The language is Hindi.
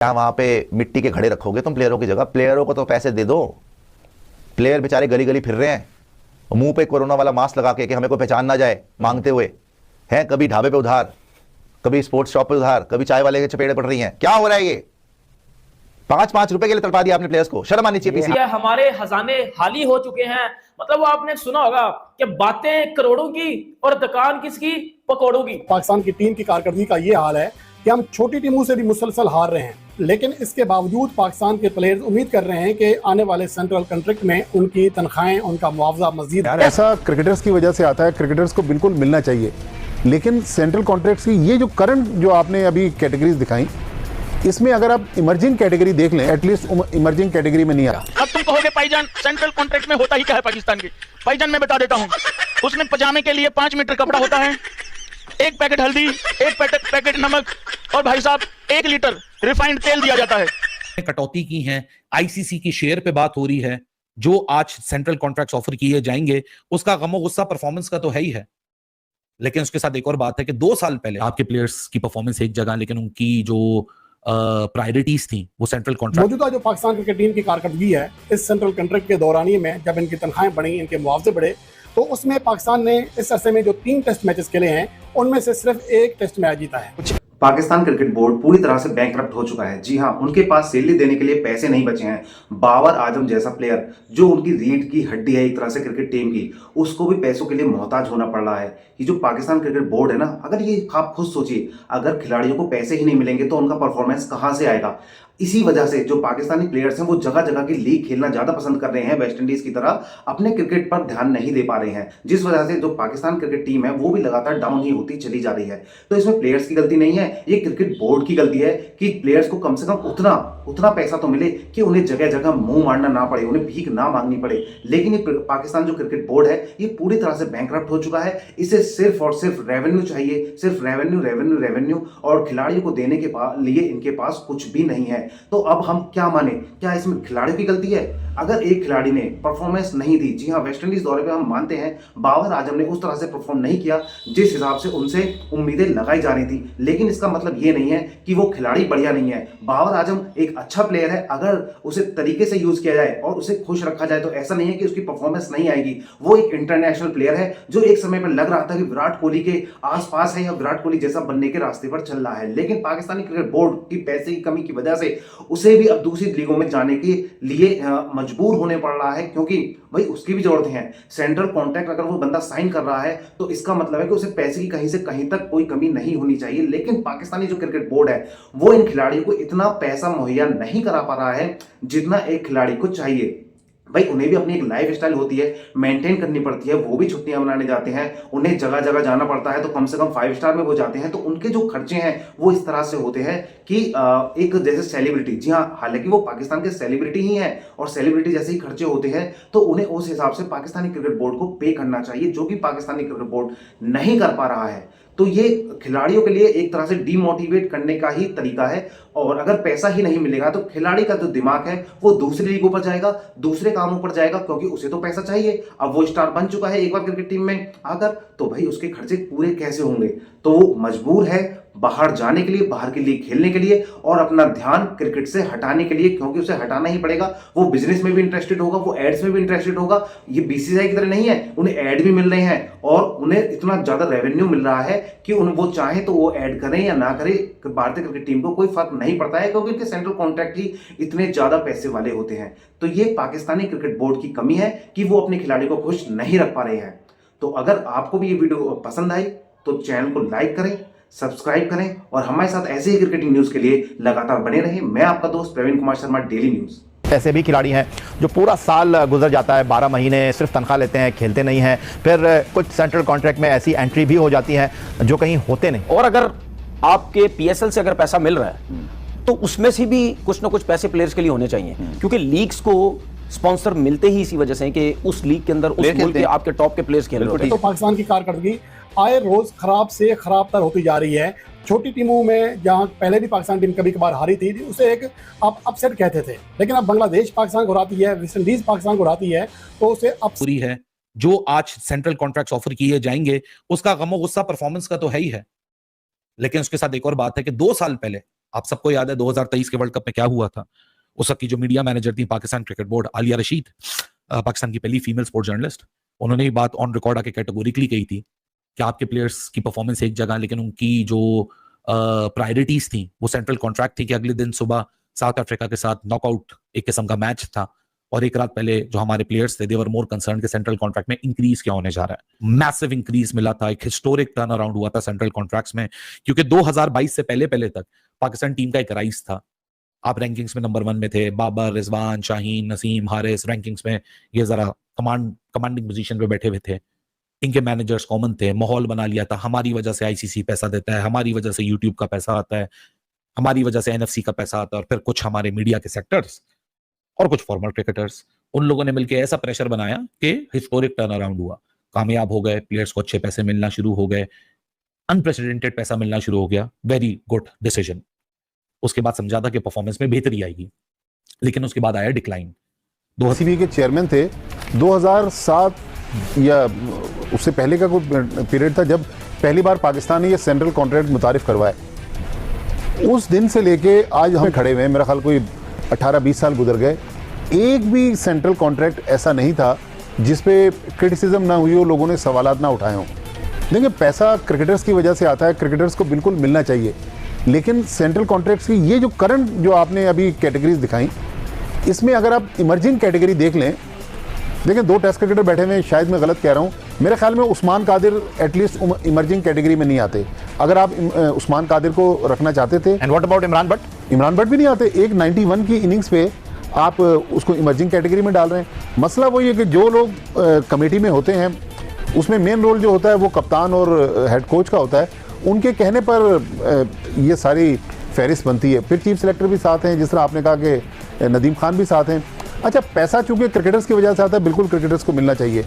क्या वहां पे मिट्टी के घड़े रखोगे तुम प्लेयरों की जगह? प्लेयरों को तो पैसे दे दो। प्लेयर बेचारे गली गली फिर रहे हैं मुंह पे कोरोना वाला मास्क लगा के कि हमें कोई पहचान ना जाए मांगते हुए हैं। कभी ढाबे पे उधार, कभी स्पोर्ट्स शॉप पे उधार, कभी चाय वाले के चपेड़े पड़ रही हैं। क्या हो रहा है ये? 5-5 रुपए के लिए तड़पा दिया आपने प्लेयर्स को। शर्म आनी चाहिए पीसी। हमारे खजाने खाली हो चुके हैं। मतलब वो आपने सुना होगा कि बातें करोड़ों की और दुकान किसकी? पकौड़ों की। पाकिस्तान की टीम की कारकर्दगी का ये हाल है कि हम छोटी टीमों से भी मुसलसल हार रहे हैं, लेकिन इसके बावजूद पाकिस्तान के प्लेयर्स उम्मीद कर रहे हैं कि आने वाले सेंट्रल कॉन्ट्रैक्ट में उनकी तनख्वाहें, उनका मुआवजा मजीद। यार ऐसा क्रिकेटर्स की वजह से आता है, क्रिकेटर्स को बिल्कुल मिलना चाहिए, लेकिन सेंट्रल कॉन्ट्रैक्ट्स की ये जो करंट जो आपने अभी कैटेगरीज दिखाई, इसमें अगर आप इमर्जिंग कैटेगरी देख लें, एटलीस्ट इमर्जिंग कैटेगरी में नहीं आ रहा। अब तुम कहोगे भाईजान सेंट्रल कॉन्ट्रैक्ट में होता ही क्या है पाकिस्तान के? भाईजान मैं बता देता हूँ, उसमें पजामे के लिए 5 मीटर कपड़ा होता है, 1 पैकेट हल्दी, 1 पैकेट नमक और भाई साहब 1 लीटर रिफाइंड तेल दिया जाता है। कटौती की है, आईसीसी की शेयर पे बात हो रही है, जो आज सेंट्रल कॉन्ट्रैक्ट्स ऑफर किए जाएंगे उसका गमो गुस्सा परफॉर्मेंस का तो है ही है, लेकिन उसके साथ एक और बात है कि 2 साल पहले आपके प्लेयर्स की परफॉर्मेंस एक जगह, लेकिन उनकी जो प्रायोरिटीज थी वो सेंट्रल कॉन्ट्रैक्ट। मौजूदा जो पाकिस्तान क्रिकेट टीम की कारकर्दगी है इस सेंट्रल कॉन्ट्रैक्ट के दौरानिए में, जब इनकी तनख्वाहें बढ़ी, इनके मुआवजे बढ़े, तो उसमें पाकिस्तान ने इस अरसे में जो 3 टेस्ट मैचेस खेले हैं उनमें से सिर्फ 1 टेस्ट मैच जीता है। पाकिस्तान क्रिकेट बोर्ड पूरी तरह से बैंकरप्ट हो चुका है। जी हां, उनके पास सैलरी देने के लिए पैसे नहीं बचे हैं। बाबर आजम जैसा प्लेयर जो उनकी रीढ़ की हड्डी है एक तरह से क्रिकेट टीम की, उसको भी पैसों के लिए मोहताज होना पड़ रहा है। ये जो पाकिस्तान क्रिकेट बोर्ड है ना, अगर ये आप खुद सोचिए, अगर खिलाड़ियों को पैसे ही नहीं मिलेंगे तो उनका परफॉर्मेंस कहां से आएगा? इसी वजह से जो पाकिस्तानी प्लेयर्स हैं वो जगह जगह की लीग खेलना ज्यादा पसंद कर रहे हैं, वेस्ट इंडीज की तरह अपने क्रिकेट पर ध्यान नहीं दे पा रहे हैं, जिस वजह से जो पाकिस्तान क्रिकेट टीम है वो भी लगातार डाउन ही होती चली जा रही है। तो इसमें प्लेयर्स की गलती नहीं है, ये क्रिकेट बोर्ड की गलती है कि प्लेयर्स को कम से कम उतना पैसा तो मिले कि उन्हें जगह जगह मुंह मारना ना पड़े, उन्हें भीख ना मांगनी पड़े। लेकिन ये पाकिस्तान जो क्रिकेट बोर्ड है ये पूरी तरह से बैंकरप्ट हो चुका है। इसे सिर्फ और सिर्फ रेवेन्यू चाहिए, सिर्फ रेवेन्यू, और खिलाड़ियों को देने के लिए इनके पास कुछ भी नहीं है। तो अब हम क्या माने? क्या इसमें खिलाड़ी की गलती है? अगर एक खिलाड़ी ने परफॉर्मेंस नहीं दी, जी हां, वेस्ट इंडीज दौरे पे हम मानते हैं बाबर आजम ने उस तरह से परफॉर्म नहीं किया जिस हिसाब से उनसे उम्मीदें लगाई जा रही थी, लेकिन इसका मतलब ये नहीं है कि वो खिलाड़ी बढ़िया नहीं है। बाबर आजम एक अच्छा प्लेयर है, अगर उसे तरीके से यूज किया जाए और उसे खुश रखा जाए तो ऐसा नहीं है कि उसकी परफॉर्मेंस नहीं आएगी। वो एक इंटरनेशनल प्लेयर है जो एक समय पर लग रहा था कि विराट कोहली के आसपास है या विराट कोहली जैसा बनने के रास्ते पर चल रहा है, लेकिन पाकिस्तानी क्रिकेट बोर्ड की पैसे की कमी की वजह से उसे भी अब दूसरी लीगों में जाने के लिए मजबूर होने पड़ रहा है, क्योंकि भाई उसकी भी जरूरत है। सेंट्रल कॉन्ट्रैक्ट अगर वो बंदा साइन कर रहा है तो इसका मतलब है कि उसे पैसे की कहीं से कहीं तक कोई कमी नहीं होनी चाहिए। लेकिन पाकिस्तानी जो क्रिकेट बोर्ड है वो इन खिलाड़ियों को इतना पैसा मुहैया नहीं करा पा रहा है जितना एक खिलाड़ी को चाहिए। भाई उन्हें भी अपनी एक लाइफ स्टाइल होती है, मेंटेन करनी पड़ती है, वो भी छुट्टियां मनाने जाते हैं, उन्हें जगह जगह जाना पड़ता है, तो कम से कम 5 स्टार में वो जाते हैं, तो उनके जो खर्चे हैं वो इस तरह से होते हैं कि एक जैसे सेलिब्रिटी, जी हाँ, हालांकि वो पाकिस्तान के सेलिब्रिटी ही हैं और सेलिब्रिटी जैसे ही खर्चे होते हैं तो उन्हें उस हिसाब से पाकिस्तानी क्रिकेट बोर्ड को पे करना चाहिए, जो कि पाकिस्तानी क्रिकेट बोर्ड नहीं कर पा रहा है। तो ये खिलाड़ियों के लिए एक तरह से डीमोटिवेट करने का ही तरीका है, और अगर पैसा ही नहीं मिलेगा तो खिलाड़ी का जो दिमाग है वो दूसरी लीगों पर जाएगा, दूसरे कामों पर जाएगा, क्योंकि उसे तो पैसा चाहिए। अब वो स्टार बन चुका है एक बार क्रिकेट टीम में आकर, तो भाई उसके खर्चे पूरे कैसे होंगे? तो वो मजबूर है बाहर जाने के लिए, बाहर के लिए खेलने के लिए, और अपना ध्यान क्रिकेट से हटाने के लिए, क्योंकि उसे हटाना ही पड़ेगा। वो बिजनेस में भी इंटरेस्टेड होगा, वो एड्स में भी इंटरेस्टेड होगा। ये बीसीसीआई की तरह नहीं है, उन्हें एड भी मिल रहे हैं और उन्हें इतना ज्यादा रेवेन्यू मिल रहा है कि वो चाहे तो वो ऐड करें या ना करें, भारतीय क्रिकेट टीम को कोई फर्क नहीं पड़ता है, क्योंकि उनके सेंट्रल कॉन्ट्रैक्ट ही इतने ज्यादा पैसे वाले होते हैं। तो ये पाकिस्तानी क्रिकेट बोर्ड की कमी है कि वो अपने खिलाड़ी को खुश नहीं रख पा रहे हैं। तो अगर आपको भी ये वीडियो पसंद आई तो चैनल को लाइक करें, सब्सक्राइब करें और हमारे साथ ऐसे ही क्रिकेटिंग न्यूज के लिए लगातार बने रहें। मैं आपका दोस्त प्रवीण कुमार शर्मा, डेली न्यूज। ऐसे भी खिलाड़ी हैं जो पूरा साल गुजर जाता है, 12 महीने सिर्फ तनख्वाह लेते हैं, खेलते नहीं हैं, फिर कुछ सेंट्रल कॉन्ट्रैक्ट में ऐसी एंट्री भी हो जाती है जो कहीं होते नहीं। और अगर आपके पीएसएल से अगर पैसा मिल रहा है तो उसमें से भी कुछ ना कुछ पैसे प्लेयर्स के लिए होने चाहिए, क्योंकि लीग्स को स्पॉन्सर मिलते ही इसी वजह से कि उस लीग के अंदर उस मुल्क के आपके टॉप के प्लेयर्स खेल रहे हैं। तो पाकिस्तान की कारकर्दगी आए रोज खराब से खराब तर होती जा रही है। छोटी टीमों में जहां पहले भी पाकिस्तान टीम कभी कभार हारी थी, उसे एक आप अपसेट कहते थे, लेकिन अब बांग्लादेश पाकिस्तान को हराती है, वेस्ट इंडीज पाकिस्तान को हराती है, तो उसे पूरी है। जो आज सेंट्रल कॉन्ट्रैक्ट्स ऑफर किए जाएंगे उसका गमो गुस्सा परफॉर्मेंस का तो है ही है, लेकिन उसके साथ एक और बात है कि 2 साल पहले आप सबको याद है 2023 के वर्ल्ड कप में क्या हुआ था। उस वक्त की जो मीडिया मैनेजर थी पाकिस्तान क्रिकेट बोर्ड, आलिया रशीद, पाकिस्तान की पहली फीमेल स्पोर्ट्स जर्नलिस्ट, उन्होंने ये बात ऑन रिकॉर्ड आके कैटेगोरिकली कही थी कि आपके प्लेयर्स की परफॉर्मेंस एक जगह, लेकिन उनकी जो प्रायोरिटीज थी वो सेंट्रल कॉन्ट्रैक्ट थी कि अगले दिन सुबह साउथ अफ्रीका के साथ नॉकआउट एक किस्म का मैच था, और एक रात पहले जो हमारे प्लेयर्स थे दे वर मोर कंसर्न के सेंट्रल कॉन्ट्रैक्ट में इंक्रीज क्या होने जा रहा है। मैसिव इंक्रीज मिला था, एक हिस्टोरिक टर्न अराउंड हुआ था सेंट्रल कॉन्ट्रैक्ट्स में, क्योंकि 2022 से पहले तक पाकिस्तान टीम का एक राइज था। आप रैंकिंग्स में नंबर 1 में थे, बाबर, रिजवान, शाहीन, नसीम, हारिस रैंकिंग्स में ये जरा कमांडिंग पोजीशन पे बैठे हुए थे। इनके मैनेजर्स कॉमन थे, माहौल बना लिया था, हमारी वजह से आईसीसी पैसा देता है, हमारी वजह से यूट्यूब का पैसा आता है, हमारी वजह से एनएफसी का पैसा आता है, और फिर कुछ हमारे मीडिया के सेक्टर्स और कुछ फॉर्मर क्रिकेटर्स, उन लोगों ने मिलकर ऐसा प्रेशर बनाया कि हिस्टोरिक टर्न अराउंड हुआ, कामयाब हो गए, प्लेयर्स को अच्छे पैसे मिलना शुरू हो गए, अनप्रेसिडेंटेड पैसा मिलना शुरू हो गया। Very good decision. उसके बाद समझा था कि परफॉर्मेंस में बेहतरी आएगी, लेकिन उसके बाद आया डिक्लाइन। सीबी के चेयरमैन थे 2007 या उससे पहले का कोई पीरियड था जब पहली बार पाकिस्तान ने ये सेंट्रल कॉन्ट्रैक्ट मुतारिफ करवाए। उस दिन से लेके आज हम खड़े हुए हैं, मेरा ख्याल कोई 18-20 साल गुजर गए, एक भी सेंट्रल कॉन्ट्रैक्ट ऐसा नहीं था जिस पे क्रिटिसिज्म ना हुई हो, लोगों ने सवालात ना उठाए हों। देखिए, पैसा क्रिकेटर्स की वजह से आता है, क्रिकेटर्स को बिल्कुल मिलना चाहिए, लेकिन सेंट्रल कॉन्ट्रैक्ट्स की ये जो करंट जो आपने अभी कैटेगरीज दिखाई, इसमें अगर आप इमर्जिंग कैटेगरी देख लें, देखिए 2 टेस्ट क्रिकेटर बैठे हुए हैं, शायद मैं गलत कह रहा हूँ, मेरे ख्याल में Usman Qadir at least emerging category में नहीं आते। अगर आप उस्मान कादिर को रखना चाहते थे। And what about Imran Bhatt? Imran Bhatt भी नहीं आते। एक 91 की इनिंग्स पे आप उसको इमर्जिंग कैटेगरी में डाल रहे हैं। मसला वही है कि जो लोग कमेटी में होते हैं उसमें मेन रोल जो होता है वो कप्तान और हेड कोच का होता है, उनके कहने पर ये सारी फहरिस्त बनती है। फिर चीफ सेलेक्टर भी साथ हैं, जिस तरह आपने कहा कि नदीम खान भी साथ हैं। अच्छा, पैसा चूंकि क्रिकेटर्स की वजह से आता है, बिल्कुल क्रिकेटर्स को मिलना चाहिए।